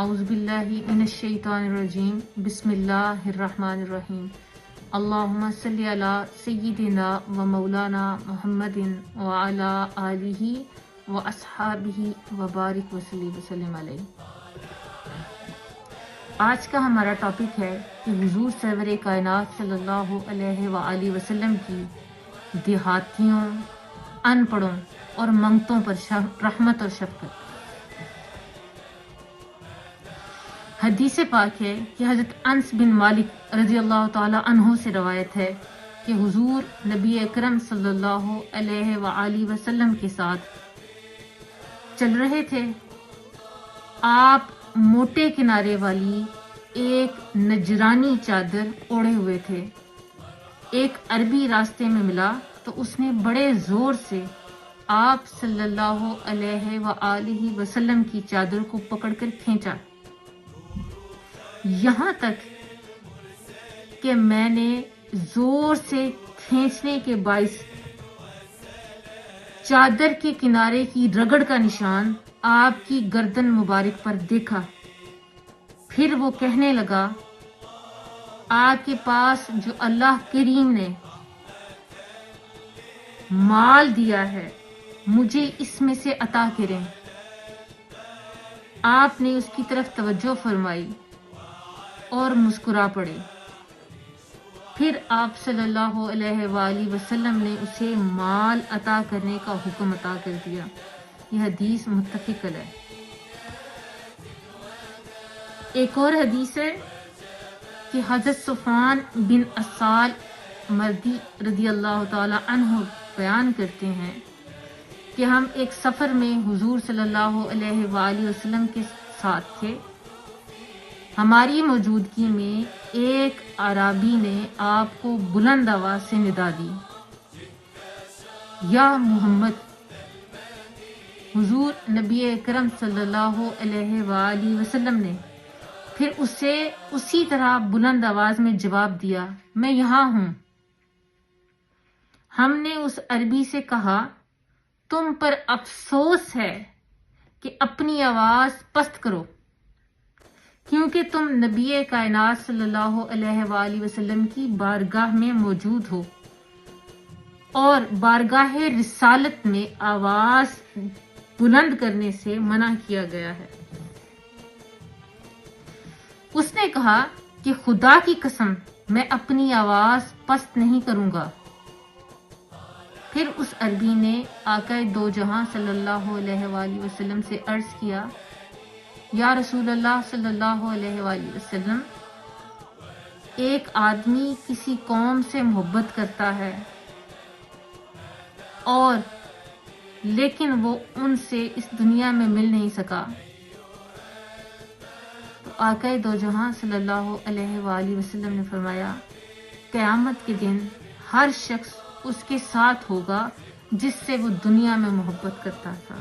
اعوذ باللہ من الشیطان الرجیم بسم اللہ الرحمن الرحیم اللہم صلی علی سیدنا و مولانا محمد وعلی آلہ و اصحابہ وبارک وسلم علیہ۔ آج کا ہمارا ٹاپک ہے کہ حضور سرور کائنات صلی اللہ علیہ وآلہ وسلم کی دیہاتیوں، ان پڑھوں اور منگتوں پر رحمت اور شفقت۔ حدیث پاک ہے کہ حضرت انس بن مالک رضی اللہ تعالی عنہ سے روایت ہے کہ حضور نبی اکرم صلی اللہ علیہ وآلہ وسلم کے ساتھ چل رہے تھے۔ آپ موٹے کنارے والی ایک نجرانی چادر اوڑھے ہوئے تھے۔ ایک عربی راستے میں ملا تو اس نے بڑے زور سے آپ صلی اللہ علیہ وآلہ وسلم کی چادر کو پکڑ کر کھینچا، یہاں تک کہ میں نے زور سے کھینچنے کے باعث چادر کے کنارے کی رگڑ کا نشان آپ کی گردن مبارک پر دیکھا۔ پھر وہ کہنے لگا، آپ کے پاس جو اللہ کریم نے مال دیا ہے مجھے اس میں سے عطا کریں۔ آپ نے اس کی طرف توجہ فرمائی اور مسکرا پڑے۔ پھر آپ صلی اللہ علیہ وآلہ وسلم نے اسے مال عطا کرنے کا حکم عطا کر دیا۔ یہ حدیث متفق ہے۔ ایک اور حدیث ہے کہ حضرت صفوان بن اسال مردی رضی اللہ تعالی عنہ بیان کرتے ہیں کہ ہم ایک سفر میں حضور صلی اللہ علیہ وآلہ وسلم کے ساتھ تھے۔ ہماری موجودگی میں ایک اعرابی نے آپ کو بلند آواز سے ندا دی، یا محمد۔ حضور نبی اکرم صلی اللہ علیہ وآلہ وسلم نے پھر اسے اسی طرح بلند آواز میں جواب دیا، میں یہاں ہوں۔ ہم نے اس عربی سے کہا، تم پر افسوس ہے کہ اپنی آواز پست کرو، کیونکہ تم نبی کائنات صلی اللہ علیہ وآلہ وسلم کی بارگاہ میں موجود ہو اور بارگاہ رسالت میں آواز بلند کرنے سے منع کیا گیا ہے۔ اس نے کہا کہ خدا کی قسم میں اپنی آواز پست نہیں کروں گا۔ پھر اس عربی نے آقا دو جہاں صلی اللہ علیہ وآلہ وسلم سے عرض کیا، یا رسول اللہ صلی اللہ علیہ وآلہ وسلم، ایک آدمی کسی قوم سے محبت کرتا ہے اور لیکن وہ ان سے اس دنیا میں مل نہیں سکا۔ تو آقا دو جہاں صلی اللہ علیہ وآلہ وسلم نے فرمایا، قیامت کے دن ہر شخص اس کے ساتھ ہوگا جس سے وہ دنیا میں محبت کرتا تھا۔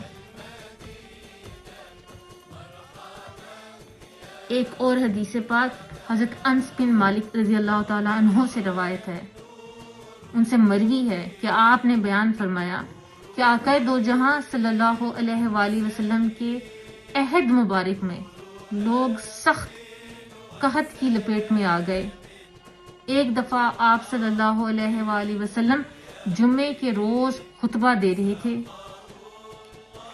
ایک اور حدیث پاک حضرت انس بن مالک رضی اللہ تعالیٰ عنہ سے روایت ہے، ان سے مروی ہے کہ آپ نے بیان فرمایا کہ آقا دو جہاں صلی اللہ علیہ وآلہ وسلم کے عہد مبارک میں لوگ سخت قحط کی لپیٹ میں آ گئے۔ ایک دفعہ آپ صلی اللہ علیہ وآلہ وسلم جمعے کے روز خطبہ دے رہے تھے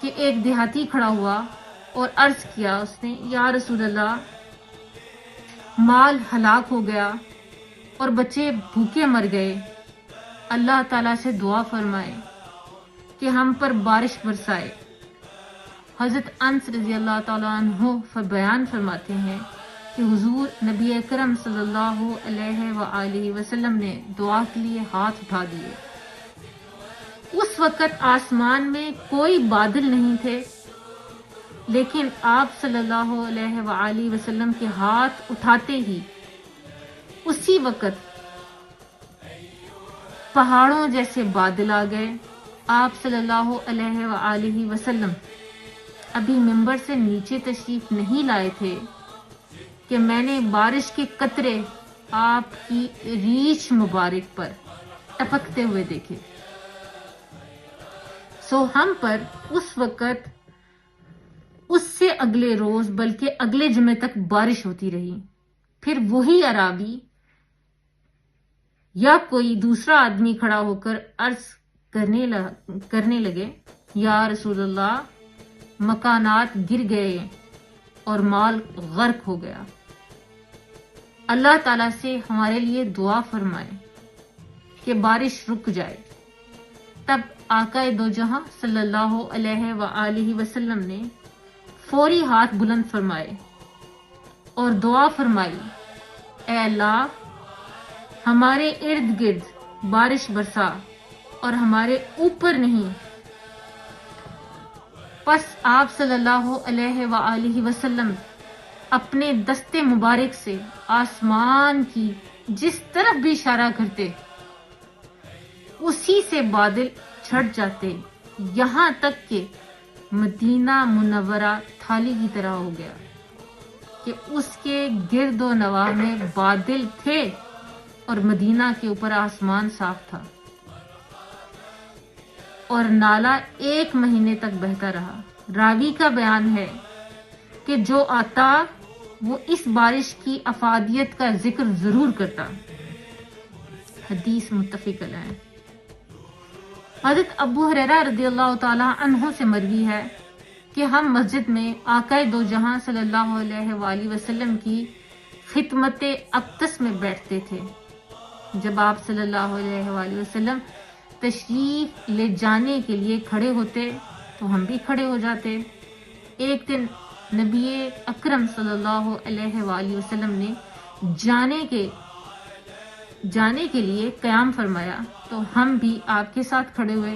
کہ ایک دیہاتی کھڑا ہوا اور عرض کیا اس نے، یا رسول اللہ، مال ہلاک ہو گیا اور بچے بھوکے مر گئے، اللہ تعالیٰ سے دعا فرمائے کہ ہم پر بارش برسائے۔ حضرت انس رضی اللہ تعالیٰ عنہ بیان فرماتے ہیں کہ حضور نبی اکرم صلی اللہ علیہ وآلہ وسلم نے دعا کے لیے ہاتھ اٹھا دیے۔ اس وقت آسمان میں کوئی بادل نہیں تھے، لیکن آپ صلی اللہ علیہ وآلہ وسلم کے ہاتھ اٹھاتے ہی اسی وقت پہاڑوں جیسے بادل آ گئے۔ آپ صلی اللہ علیہ وآلہ وسلم ابھی منبر سے نیچے تشریف نہیں لائے تھے کہ میں نے بارش کے قطرے آپ کی ریچھ مبارک پر ٹپکتے ہوئے دیکھے۔ سو ہم پر اس وقت اس سے اگلے روز بلکہ اگلے جمعے تک بارش ہوتی رہی۔ پھر وہی عرابی یا کوئی دوسرا آدمی کھڑا ہو کر عرض کرنے لگے، یا رسول اللہ، مکانات گر گئے اور مال غرق ہو گیا، اللہ تعالیٰ سے ہمارے لیے دعا فرمائے کہ بارش رک جائے۔ تب آقا دو جہاں صلی اللہ علیہ وآلہ وسلم نے فوری ہاتھ بلند فرمائے اور دعا فرمائی، اے اللہ، ہمارے ارد گرد بارش برسا اور ہمارے اوپر نہیں۔ پس آپ صلی اللہ علیہ وآلہ وسلم اپنے دست مبارک سے آسمان کی جس طرف بھی اشارہ کرتے اسی سے بادل چھٹ جاتے، یہاں تک کہ مدینہ منورہ تھالی کی طرح ہو گیا کہ اس کے گرد و نواح میں بادل تھے اور مدینہ کے اوپر آسمان صاف تھا، اور نالا 1 مہینے تک بہتا رہا۔ راوی کا بیان ہے کہ جو آتا وہ اس بارش کی افادیت کا ذکر ضرور کرتا۔ حدیث متفق علیہ۔ حضرت ابو ہریرہ رضی اللہ تعالی عنہ سے مروی ہے کہ ہم مسجد میں آقا دو جہاں صلی اللہ علیہ وآلہ وسلم کی خدمت اقدس میں بیٹھتے تھے۔ جب آپ صلی اللہ علیہ وآلہ وسلم تشریف لے جانے کے لیے کھڑے ہوتے تو ہم بھی کھڑے ہو جاتے۔ ایک دن نبی اکرم صلی اللہ علیہ وآلہ وسلم نے جانے کے لیے قیام فرمایا تو ہم بھی آپ کے ساتھ کھڑے ہوئے۔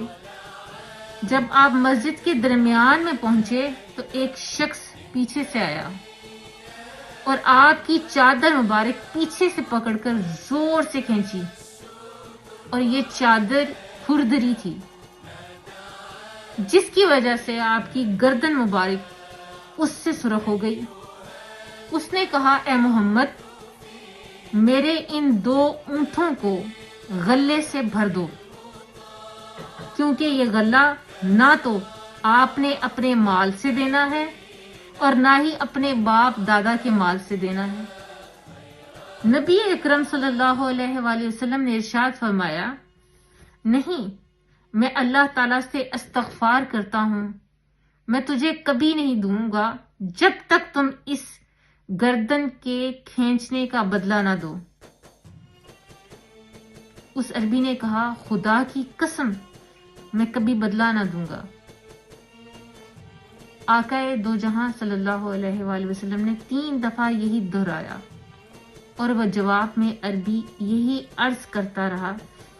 جب آپ مسجد کے درمیان میں پہنچے تو ایک شخص پیچھے سے آیا اور آپ کی چادر مبارک پیچھے سے پکڑ کر زور سے کھینچی، اور یہ چادر کھردری تھی جس کی وجہ سے آپ کی گردن مبارک اس سے سرخ ہو گئی۔ اس نے کہا، اے محمد، میرے ان 2 اونٹوں کو غلے سے بھر دو، کیونکہ یہ غلہ نہ تو آپ نے اپنے مال سے دینا ہے اور نہ ہی اپنے باپ دادا کے مال سے دینا ہے۔ نبی اکرم صلی اللہ علیہ وآلہ وسلم نے ارشاد فرمایا، نہیں، میں اللہ تعالیٰ سے استغفار کرتا ہوں، میں تجھے کبھی نہیں دوں گا جب تک تم اس گردن کے کھینچنے کا بدلہ نہ دو۔ اس عربی نے کہا، خدا کی قسم، میں کبھی بدلہ نہ دوں گا۔ آقا دو جہاں صلی اللہ علیہ وآلہ وسلم نے 3 دفعہ یہی دہرایا، اور وہ جواب میں عربی یہی عرض کرتا رہا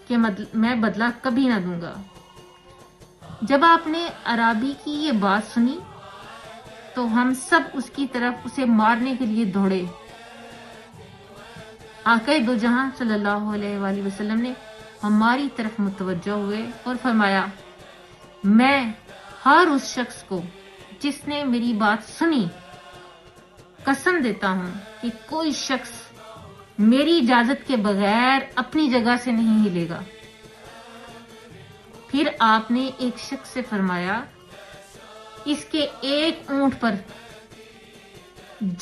کہ میں بدلہ کبھی نہ دوں گا۔ جب آپ نے عرابی کی یہ بات سنی تو ہم سب اس کی طرف اسے مارنے کے لیے دوڑے۔ آقا دو جہاں صلی اللہ علیہ وآلہ وسلم نے ہماری طرف متوجہ ہوئے اور فرمایا، میں ہر اس شخص کو جس نے میری بات سنی قسم دیتا ہوں کہ کوئی شخص میری اجازت کے بغیر اپنی جگہ سے نہیں ہلے گا۔ پھر آپ نے ایک شخص سے فرمایا، اس کے ایک اونٹ پر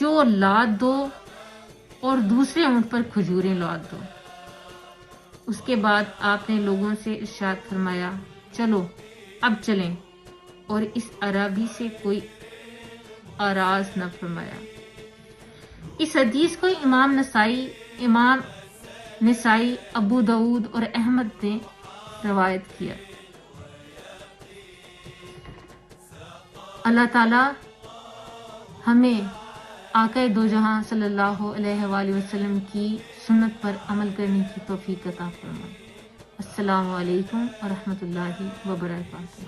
جو لاد دو اور دوسرے اونٹ پر کھجوریں لاد دو۔ اس کے بعد آپ نے لوگوں سے ارشاد فرمایا، چلو اب چلیں، اور اس عرابی سے کوئی اعراض نہ فرمایا۔ اس حدیث کو امام نسائی، ابو داود اور احمد نے روایت کیا۔ اللہ تعالی ہمیں آقا دو جہاں صلی اللہ علیہ وآلہ وسلم کی سنت پر عمل کرنے کی توفیق عطا فرمائے۔ السلام علیکم ورحمۃ اللہ وبرکاتہ۔